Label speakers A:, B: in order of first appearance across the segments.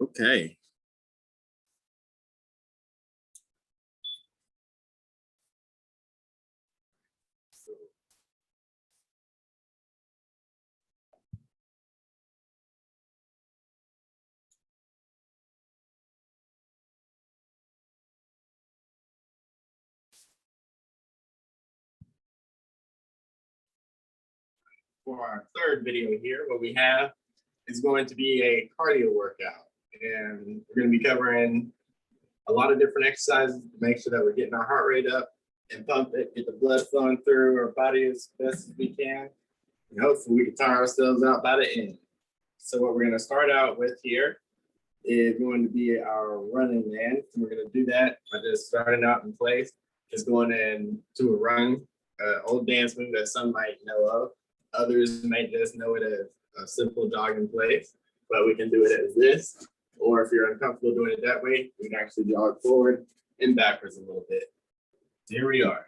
A: Okay. For our third video here, what we have is going to be a cardio workout. And we're going to be covering a lot of different exercises to make sure that we're getting our heart rate up and pump it, get the blood flowing through our body as best as we can. And hopefully we can tire ourselves out by the end. So what we're going to start out with here is going to be our running man. So we're going to do that by just starting out in place, just going into a run, old dance move that some might know of. Others might just know it as a simple jog in place, but we can do it as this. Or if you're uncomfortable doing it that way, we can actually jog forward and backwards a little bit. Here we are.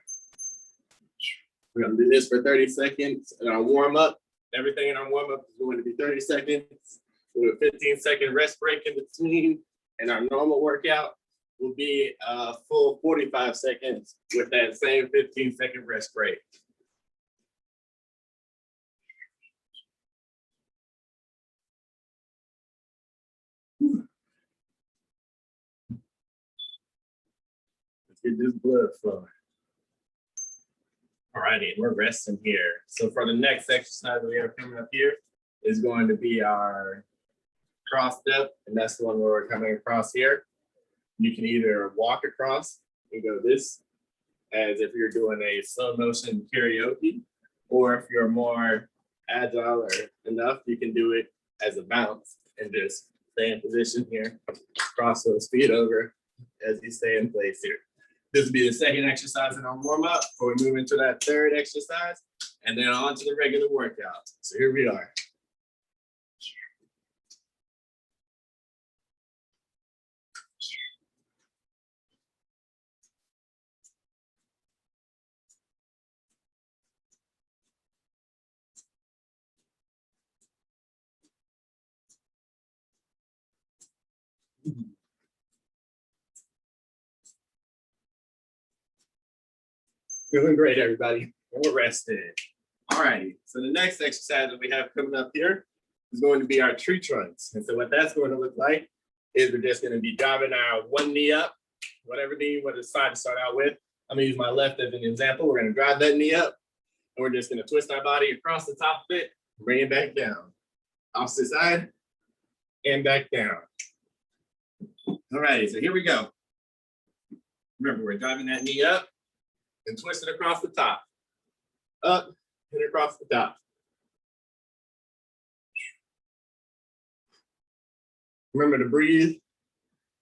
A: We're gonna do this for 30 seconds and our warm up. Everything in our warm up is going to be 30 seconds with a 15-second rest break in between. And our normal workout will be a full 45 seconds with that same 15-second rest break. Let's get this blood flowing. All righty, we're resting here. So for the next exercise that we have coming up here is going to be our cross step, and that's the one where we're coming across here. You can either walk across and go this, as if you're doing a slow motion karaoke, or if you're more agile or enough, you can do it as a bounce and just stay in position here, cross those feet over as you stay in place here. This will be the second exercise in our warm-up before we move into that third exercise, and then on to the regular workout. So here we are. Feeling great, everybody. We're rested. All righty. So the next exercise that we have coming up here is going to be our tree trunks. And so what that's going to look like is we're just going to be driving our one knee up, whatever knee you want to decide to start out with. I'm going to use my left as an example. We're going to drive that knee up, and we're just going to twist our body across the top of it, bring it back down. Opposite side, and back down. All righty. So here we go. Remember, we're driving that knee up and twist it across the top. Up and across the top. Remember to breathe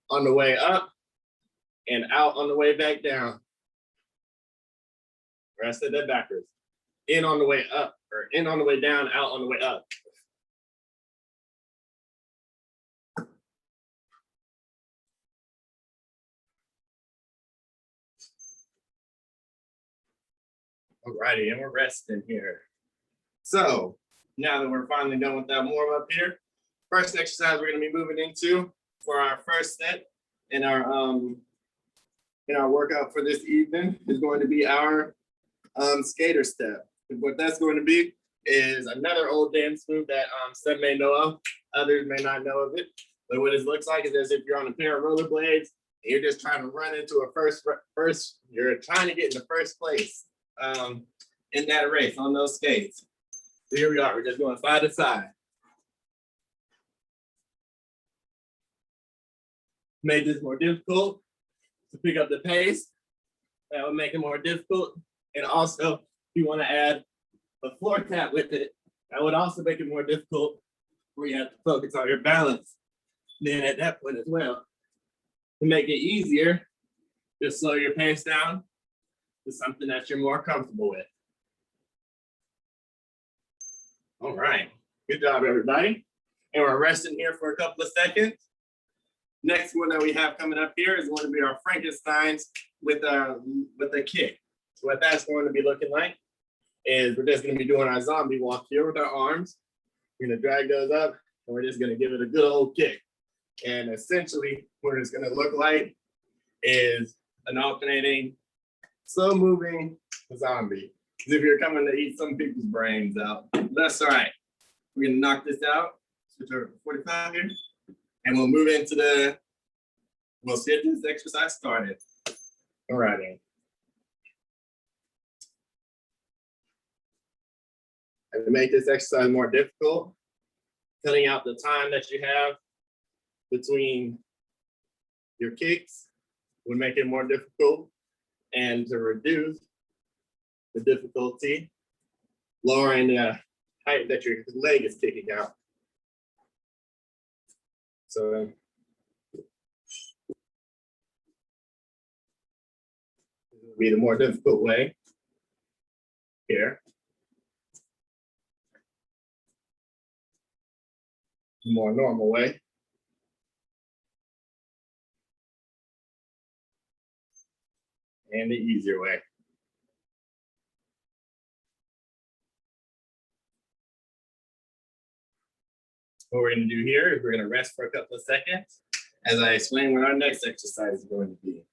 A: on the way up and out on the way back down. Or I said that backwards. In on the way up, or in on the way down, out on the way up. All righty, and we're resting here. So now that we're finally done with that warm up here, first exercise we're going to be moving into for our first set in our workout for this evening is going to be our skater step. And what that's going to be is another old dance move that some may know of, others may not know of it. But what it looks like is as if you're on a pair of rollerblades and you're just trying to run into a you're trying to get in the first place in that race on those skates. So here we are, we're just going side to side. Made this more difficult to pick up the pace. That would make it more difficult. And also, if you want to add a floor tap with it, that would also make it more difficult where you have to focus on your balance. Then at that point as well, to make it easier, just slow your pace down to something that you're more comfortable with. All right, good job, everybody. And we're resting here for a couple of seconds. Next one that we have coming up here is going to be our Frankensteins with a kick. So what that's going to be looking like is we're just going to be doing our zombie walk here with our arms. We're going to drag those up, and we're just going to give it a good old kick. And essentially what it's gonna look like is an alternating, slow moving zombie. As if you're coming to eat some people's brains out. That's all right. We're gonna knock this out, switch over to 45 here, and we'll move into we'll get this exercise started. All righty. And to make this exercise more difficult, cutting out the time that you have between your kicks would make it more difficult. And to reduce the difficulty, lowering the height that your leg is kicking out. So this would be the more difficult way here. More normal way. And the easier way. What we're going to do here is we're going to rest for a couple of seconds as I explain what our next exercise is going to be.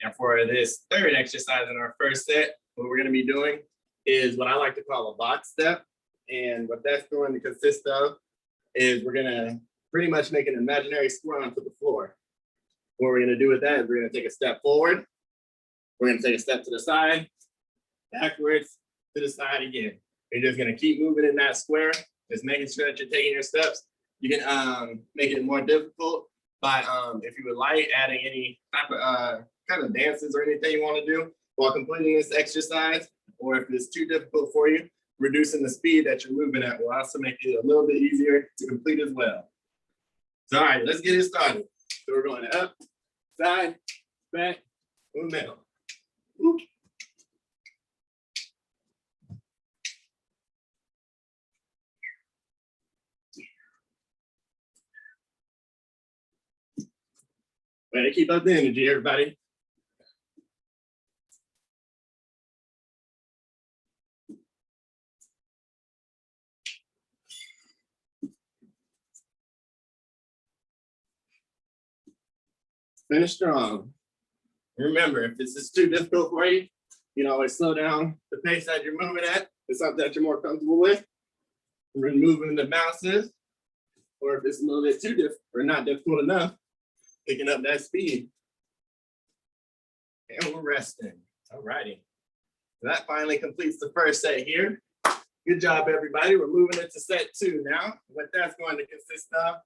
A: And for this third exercise in our first set, what we're going to be doing is what I like to call a box step. And what that's going to consist of is we're going to pretty much make an imaginary square onto the floor. What we're going to do with that is we're going to take a step forward. We're going to take a step to the side, backwards, to the side again. You're just going to keep moving in that square, just making sure that you're taking your steps. You can make it more difficult by, if you would like, adding any type of kind of dances or anything you want to do while completing this exercise. Or if it's too difficult for you, reducing the speed that you're moving at will also make it a little bit easier to complete as well. So, all right, let's get it started. So we're going up, side, back, middle. Whoop. Way to keep up the energy, everybody. Finish strong. Remember, if this is too difficult for you, you can always slow down the pace that you're moving at. It's something that you're more comfortable with. Removing the bounces, or if it's a little bit too difficult or not difficult enough, picking up that speed. And we're resting. All righty. That finally completes the first set here. Good job, everybody. We're moving into set 2 now. What that's going to consist of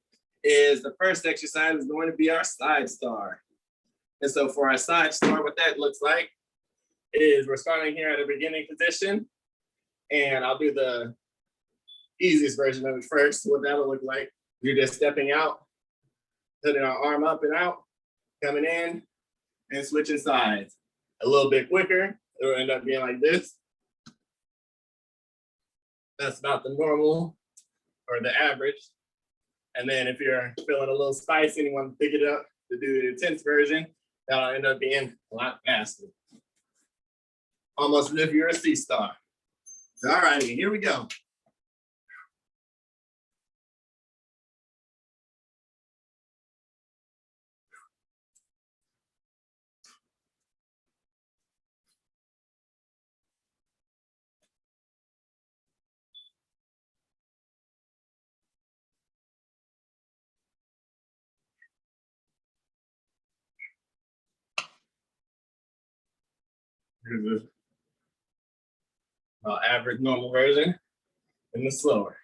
A: is the first exercise is going to be our side star. And so for our side star, what that looks like is we're starting here at a beginning position. And I'll do the easiest version of it first. What that'll look like, you're just stepping out, putting our arm up and out, coming in, and switching sides. A little bit quicker, it'll end up being like this. That's about the normal or the average. And then if you're feeling a little spicy and you want to pick it up to do the intense version, that'll end up being a lot faster. Almost as if you're a sea star. So, all righty, here we go. Here's the average normal version and the slower.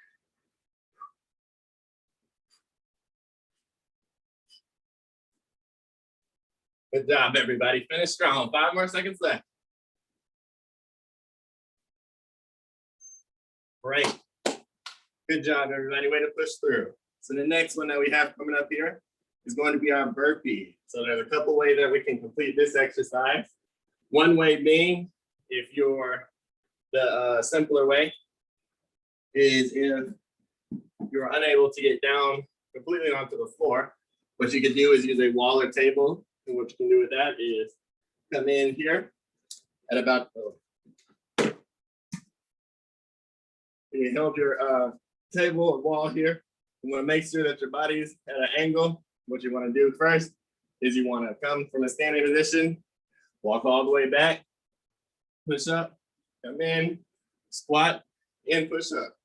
A: Good job, everybody. Finish strong. 5 more seconds left. Great. Good job, everybody. Way to push through. So the next one that we have coming up here is going to be our burpee. So there's a couple ways that we can complete this exercise. One way being, if you're the simpler way, is if you're unable to get down completely onto the floor, what you can do is use a wall or table. And what you can do with that is come in here at about, you held your table or wall here You want to make sure that your body's at an angle. What you want to do first is you want to come from a standing position, walk all the way back, push up, come in, squat, and push up.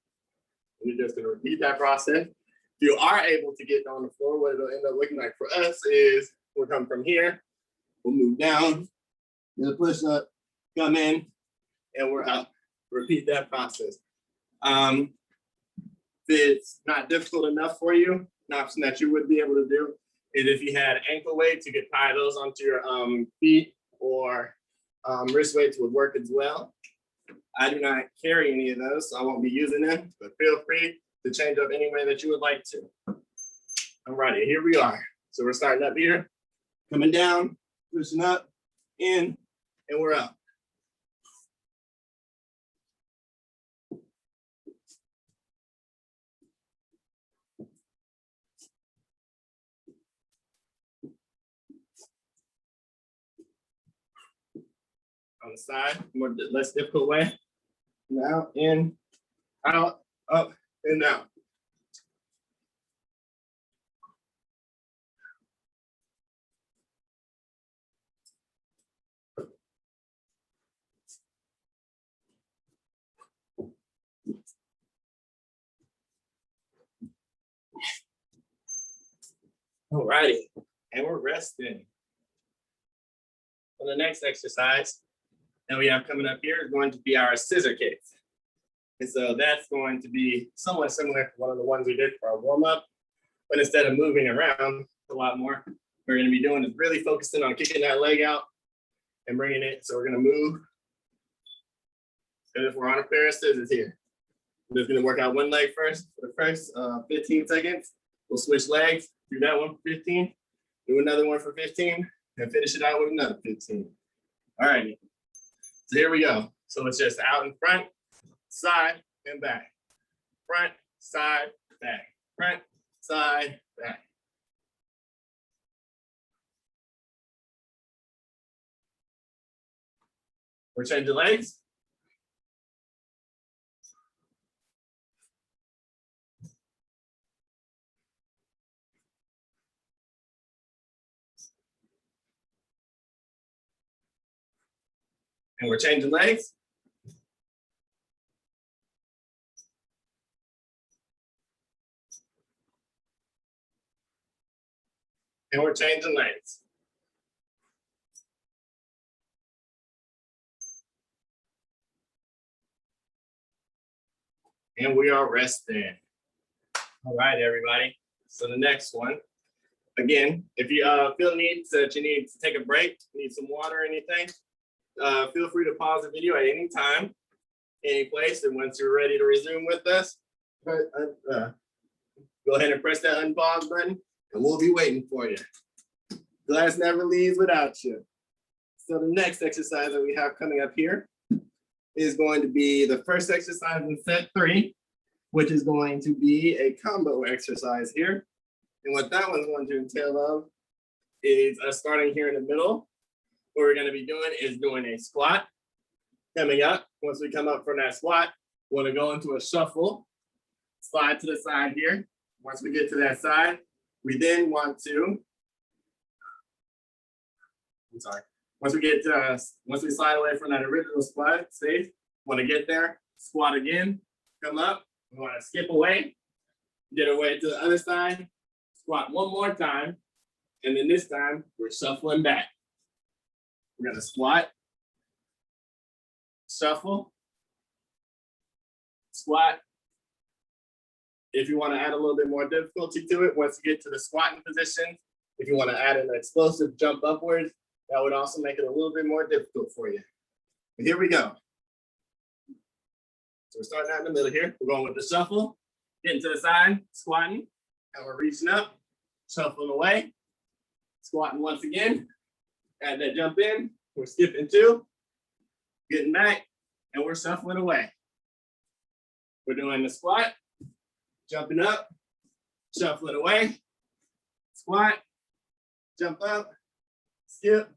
A: And you're just going to repeat that process. If you are able to get on the floor, what it'll end up looking like for us is we'll come from here, we'll move down, then push up, come in, and we're up. Repeat that process. If it's not difficult enough for you, an option that you would be able to do is if you had ankle weights, you could tie those onto your feet, or wrist weights would work as well. I do not carry any of those, so I won't be using them, but feel free to change up any way that you would like to. All righty, here we are. So we're starting up here, coming down, pushing up, in, and we're up. On the side, more less difficult way. Now, in, out, up, and down. All righty, and we're resting. For the next exercise that we have coming up here is going to be our scissor kicks. And so that's going to be somewhat similar to one of the ones we did for our warm-up, but instead of moving around a lot more, we're going to be doing is really focusing on kicking that leg out and bringing it. So we're going to move. And if we're on a pair of scissors here, we're just going to work out one leg first for the first 15 seconds. We'll switch legs, do that one for 15, do another one for 15, and finish it out with another 15. All righty. So here we go. So it's just out in front, side, and back. Front, side, back. Front, side, back. We're changing legs. And we're changing legs. And we're changing legs. And we are resting. All right, everybody. So the next one, again, if you feel needs that you need to take a break, need some water or anything, feel free to pause the video at any time, any place, and once you're ready to resume with us, go ahead and press that unpause button, and we'll be waiting for you. Class never leaves without you. So the next exercise that we have coming up here is going to be the first exercise in set 3, which is going to be a combo exercise here. And what that one's going to entail of is us starting here in the middle. What we're going to be doing is doing a squat. Coming up, once we come up from that squat, we want to go into a shuffle, slide to the side here. Once we get to that side, we then want to, once we slide away from that original squat stage, want to get there, squat again, come up, we want to skip away, get away to the other side, squat one more time, and then this time we're shuffling back. We're gonna squat, shuffle, squat. If you want to add a little bit more difficulty to it, once you get to the squatting position, if you want to add an explosive jump upwards, that would also make it a little bit more difficult for you. But here we go. So we're starting out in the middle here. We're going with the shuffle, getting to the side, squatting, and we're reaching up, shuffling away, squatting once again, add that jump in, we're skipping 2, getting back, and we're shuffling away. We're doing the squat, jumping up, shuffling away, squat, jump up, skip,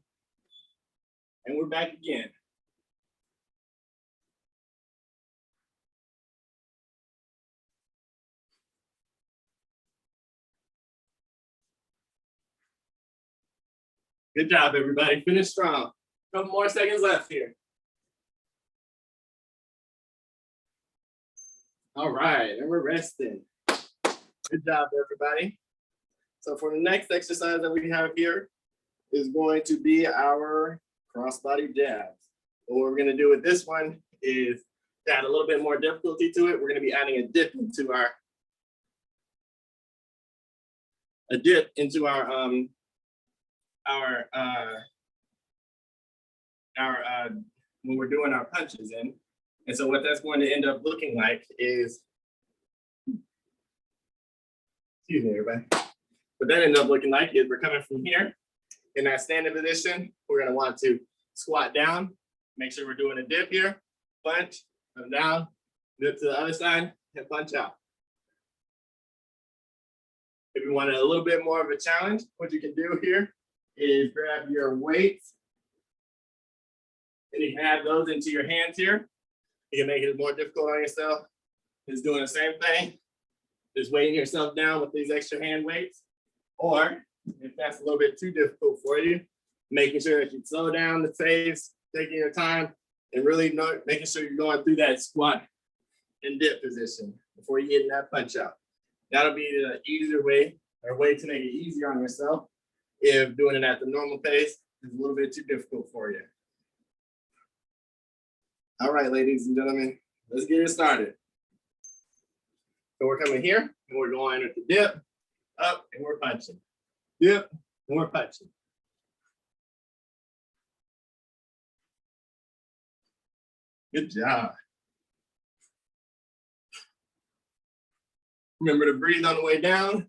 A: and we're back again. Good job, everybody. Finish strong. Couple more seconds left here. All right, and we're resting. Good job, everybody. So for the next exercise that we have here is going to be our crossbody jabs. What we're gonna do with this one is to add a little bit more difficulty to it. We're gonna be adding a dip into our when we're doing our punches in. And so what that's going to end up looking like is, excuse me, everybody. What that ends up looking like is we're coming from here in that standing position. We're gonna want to squat down, make sure we're doing a dip here, punch, come down, dip to the other side, and punch out. If you want a little bit more of a challenge, what you can do here is grab your weights and you can add those into your hands here. You can make it more difficult on yourself. Just doing the same thing, just weighing yourself down with these extra hand weights. Or if that's a little bit too difficult for you, making sure that you slow down the pace, taking your time, and really making sure you're going through that squat and dip position before you get in that punch out. That'll be the easier way, or way to make it easier on yourself if doing it at the normal pace is a little bit too difficult for you. All right, ladies and gentlemen, let's get it started. So we're coming here and we're going at the dip, up, and we're punching. Dip, and we're punching. Good job. Remember to breathe on the way down,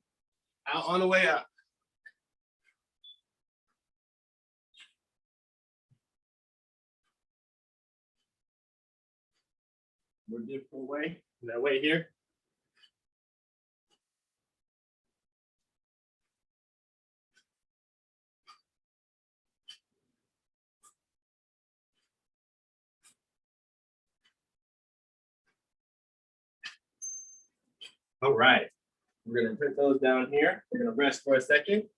A: out on the way up. More difficult way, that way here. All right, we're gonna put those down here. We're gonna rest for a second.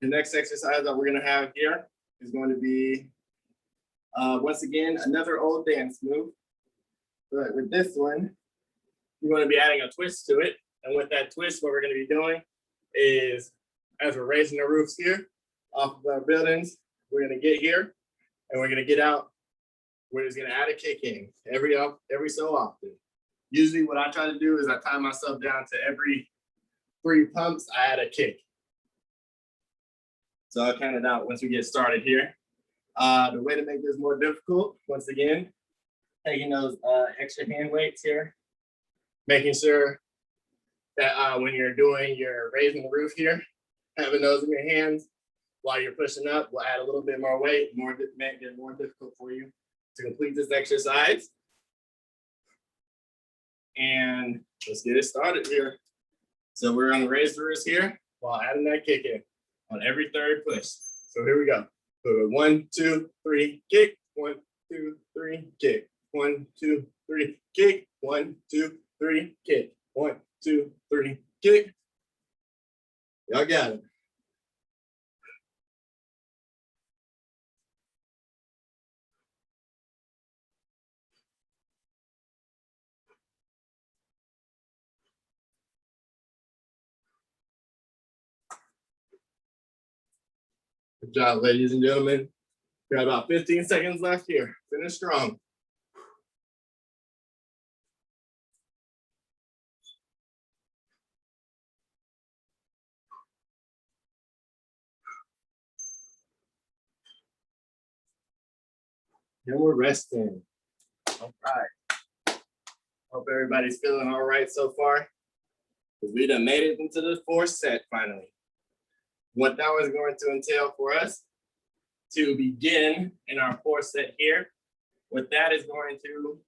A: The next exercise that we're gonna have here is going to be, once again, another old dance move. But with this one, we're gonna be adding a twist to it. And with that twist, what we're gonna be doing is, as we're raising the roofs here off of our buildings, we're gonna get here and we're gonna get out. We're just gonna add a kick in every so often. Usually what I try to do is I tie myself down to every 3 pumps, I add a kick. So I'll count it out once we get started here. The way to make this more difficult, once again, taking those extra hand weights here, making sure that when you're doing your raising the roof here, having those in your hands while you're pushing up will add a little bit more weight, make it more difficult for you to complete this exercise. And let's get it started here. So we're gonna raise the wrist here while adding that kick in on every 3rd push. So here we go. So 1, 2, 3, kick. 1, 2, 3, kick. 1, 2, 3, kick. 1, 2, 3, kick. 1, 2, 3, kick. Y'all got it. Good job, ladies and gentlemen. We got about 15 seconds left here. Finish strong. And we're resting. All right. Hope everybody's feeling all right so far. We done made it into the 4th set finally. What that was going to entail for us to begin in our 4th set here, what that is going to,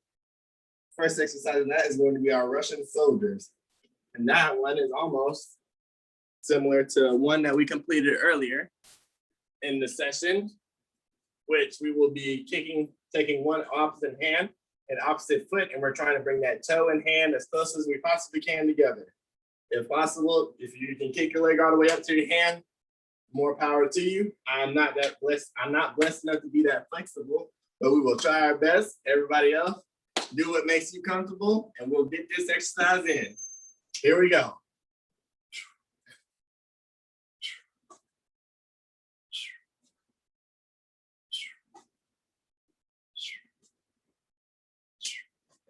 A: first exercise in that is going to be our Russian soldiers. And that one is almost similar to one that we completed earlier in the session, which we will be taking one opposite hand and opposite foot, and we're trying to bring that toe and hand as close as we possibly can together. If possible, if you can kick your leg all the way up to your hand, more power to you. I'm not that blessed. I'm not blessed enough to be that flexible, but we will try our best. Everybody else, do what makes you comfortable, and we'll get this exercise in. Here we go.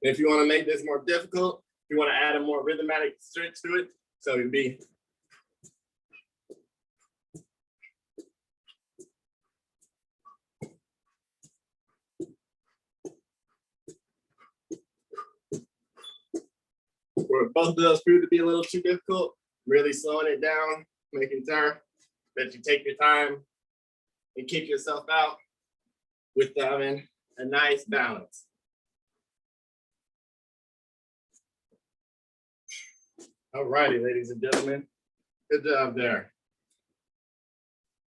A: If you want to make this more difficult, you want to add a more rhythmic stretch to it, so it'd be where both of those prove to be a little too difficult, really slowing it down, making sure that you take your time and kick yourself out with having a nice balance. All righty, ladies and gentlemen, good job there.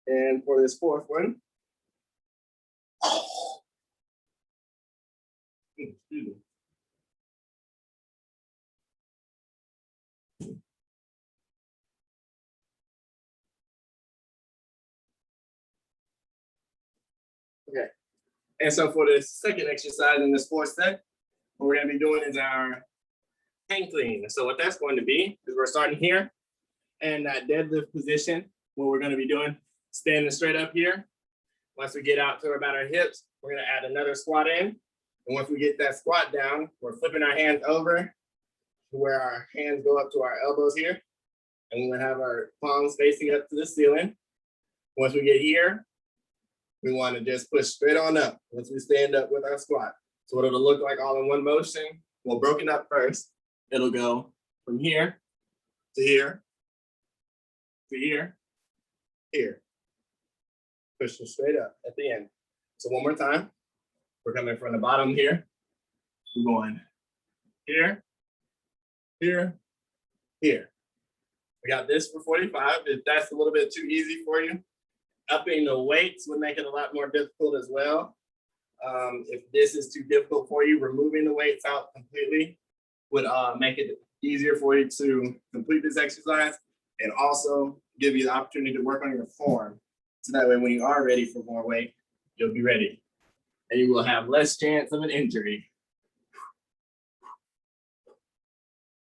A: And for this fourth one, excuse me. Okay, and so for the second exercise in this fourth set, what we're gonna be doing is our hang clean. So what that's going to be is we're starting here and that deadlift position. What we're going to be doing, standing straight up here. Once we get out to about our hips, we're going to add another squat in. And once we get that squat down, we're flipping our hands over to where our hands go up to our elbows here. And we're going to have our palms facing up to the ceiling. Once we get here, we want to just push straight on up once we stand up with our squat. So what it'll look like all in one motion, well, broken up first. It'll go from here to here, to here, here. Pushing straight up at the end. So one more time. We're coming from the bottom here. We're going here, here, here. We got this for 45. If that's a little bit too easy for you, upping the weights would make it a lot more difficult as well. If this is too difficult for you, removing the weights out completely would make it easier for you to complete this exercise and also give you the opportunity to work on your form. So that way, when you are ready for more weight, you'll be ready and you will have less chance of an injury.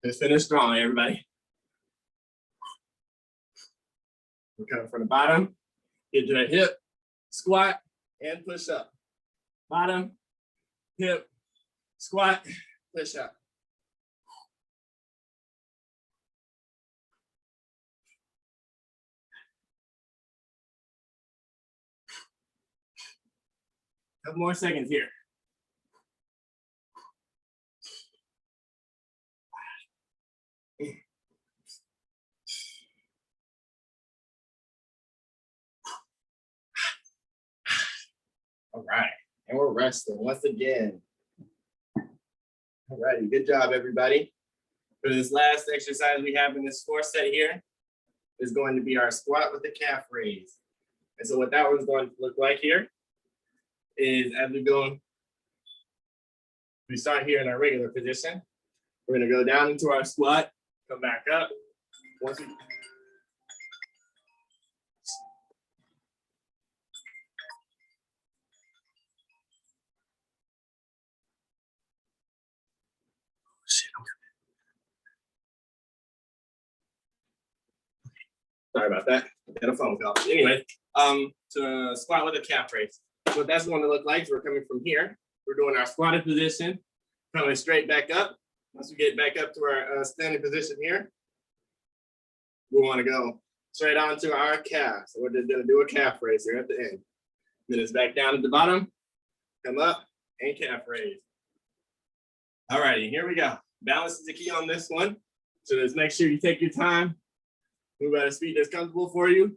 A: Let's finish strong, everybody. We're coming from the bottom, get to the hip, squat, and push up. Bottom, hip, squat, push up. Couple more seconds here. All right, and we're resting once again. All righty, good job, everybody. For this last exercise we have in this fourth set here is going to be our squat with the calf raise. And so what that one's going to look like here is as we start here in our regular position. We're gonna go down into our squat, come back up. Once we Sorry about that. I got a phone call. Anyway, to squat with a calf raise. So what that's going to look like is we're coming from here. We're doing our squatted position, coming straight back up. Once we get back up to our standing position here, we want to go straight onto our calf. So we're just going to do a calf raise here at the end. Then it's back down at the bottom, come up, and calf raise. All righty, here we go. Balance is the key on this one. So just make sure you take your time. Move at a speed that's comfortable for you.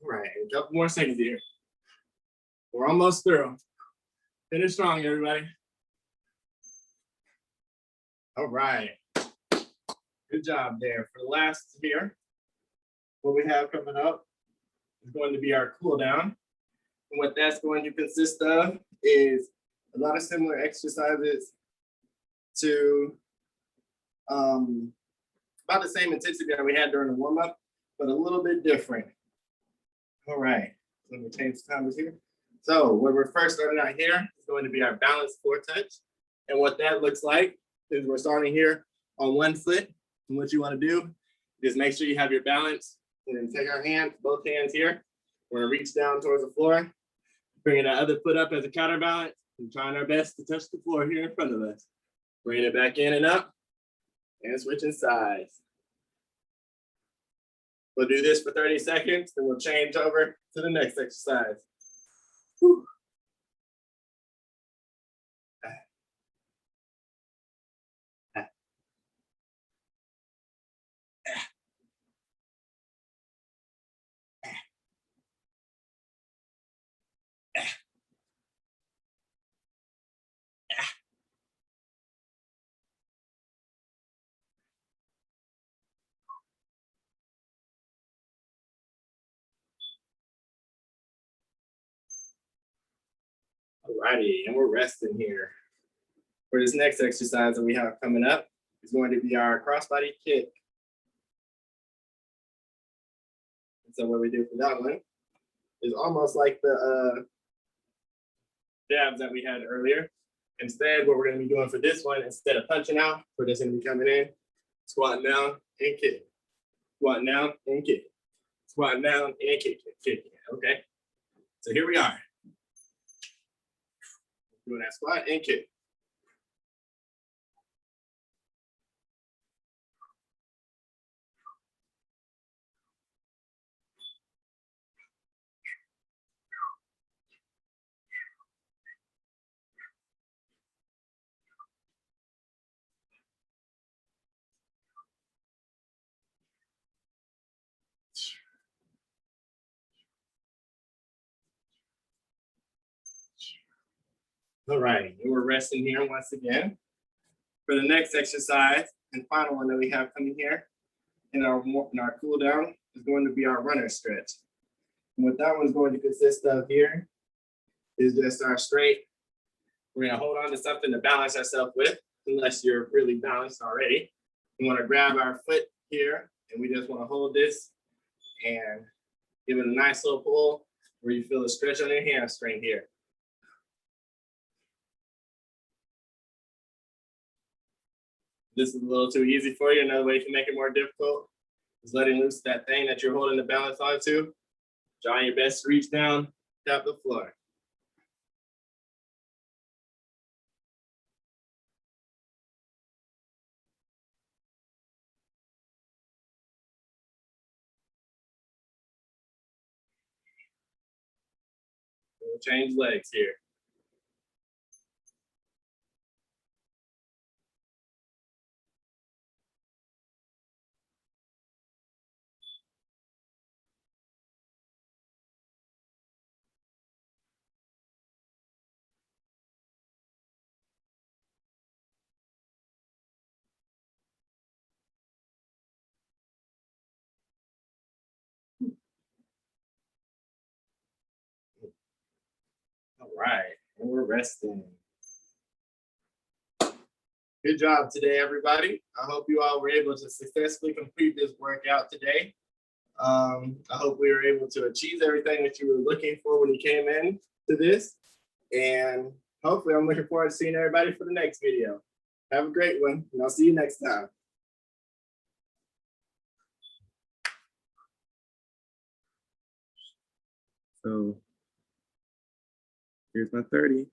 A: All right, a couple more seconds here. We're almost through. Finish strong, everybody. All right. Good job there. For the last here, what we have coming up is going to be our cool down. And what that's going to consist of is a lot of similar exercises to about the same intensity that we had during the warm up, but a little bit different. All right, let me change the timers here. So when we're first starting out here, it's going to be our balanced floor touch. And what that looks like is we're starting here on one foot. And what you want to do is make sure you have your balance. And then take our hands, both hands here. We're gonna reach down towards the floor, bringing that other foot up as a counterbalance and trying our best to touch the floor here in front of us. Bringing it back in and up and switching sides. We'll do this for 30 seconds, then we'll change over to the next exercise. Whew. Alrighty, and we're resting here. For this next exercise that we have coming up is going to be our crossbody kick. And so what we do for that one is almost like the jabs that we had earlier. Instead, what we're going to be doing for this one, instead of punching out, we're just going to be coming in, squatting down and kick, squatting down and kick, squatting down and kick, kicking. Okay, so here we are. Doing that squat and kick. All right, and we're resting here once again. For the next exercise and final one that we have coming here in our cool down is going to be our runner stretch. And what that one's going to consist of here is just our straight. We're gonna hold on to something to balance ourselves with, unless you're really balanced already. We wanna grab our foot here and we just wanna hold this and give it a nice little pull where you feel the stretch on your hamstring here. This is a little too easy for you. Another way you can make it more difficult is letting loose that thing that you're holding the balance onto. Trying your best to reach down, tap the floor. We'll change legs here. All right, and we're resting. Good job today, everybody. I hope you all were able to successfully complete this workout today. I hope we were able to achieve everything that you were looking for when you came in to this. And hopefully I'm looking forward to seeing everybody for the next video. Have a great one, and I'll see you next time. So here's my 30.